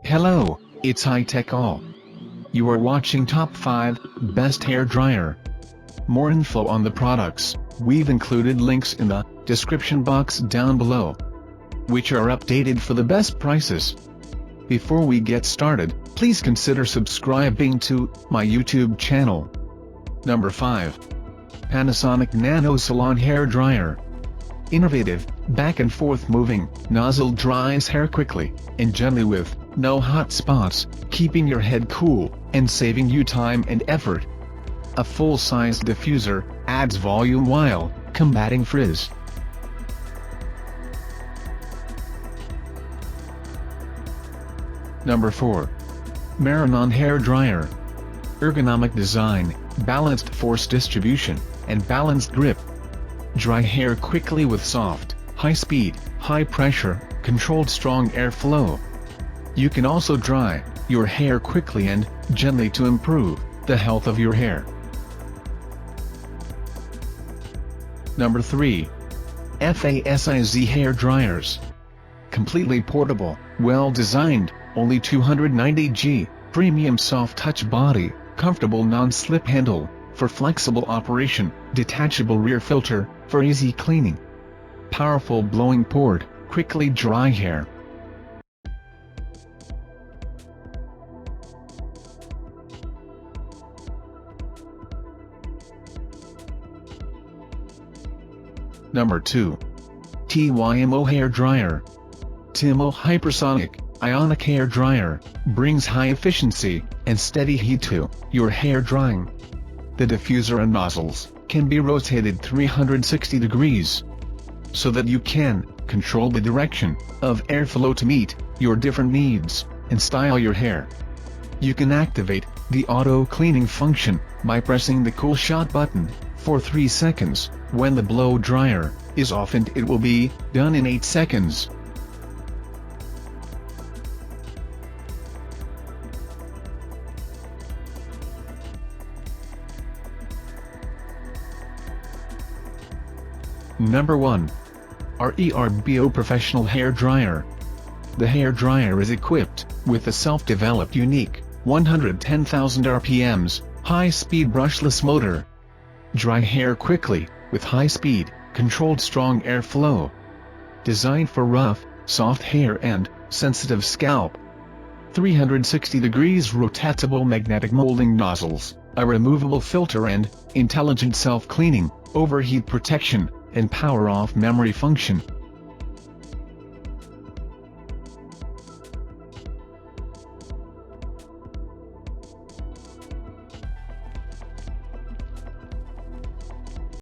Hello, it's High Tech All. You are watching Top 5 Best Hair Dryer. More info on the products, we've included links in the description box down below, which are updated for the best prices. Before we get started, please consider subscribing to my YouTube channel. Number 5. Panasonic Nano Salon Hair Dryer. Innovative, back and forth moving, nozzle dries hair quickly and gently with no hot spots, keeping your head cool and saving you time and effort. A full-size diffuser adds volume while combating frizz. Number 4. Maranon Hair Dryer. Ergonomic design, balanced force distribution, and balanced grip. Dry hair quickly with soft, high-speed, high-pressure, controlled strong airflow. You can also dry your hair quickly and gently to improve the health of your hair. Number 3. FasiZ Hair Dryers. Completely portable, well-designed, only 290 premium soft-touch body, comfortable non-slip handle, for flexible operation, detachable rear filter, for easy cleaning. Powerful blowing port, quickly dry hair. Number 2. TYMO Hair Dryer. TYMO Hypersonic, Ionic Hair Dryer, brings high efficiency and steady heat to your hair drying. The diffuser and nozzles can be rotated 360 degrees, so that you can control the direction of airflow to meet your different needs and style your hair. You can activate the auto cleaning function by pressing the cool shot button for 3 seconds when the blow dryer is off, and it will be done in 8 seconds. Number 1. Our ERBO Professional Hair Dryer. The hair dryer is equipped with a self-developed unique 110,000 RPMs, high-speed brushless motor. Dry hair quickly, with high-speed, controlled strong airflow. Designed for rough, soft hair and sensitive scalp. 360 degrees rotatable magnetic molding nozzles, a removable filter and intelligent self-cleaning, overheat protection, and power-off memory function.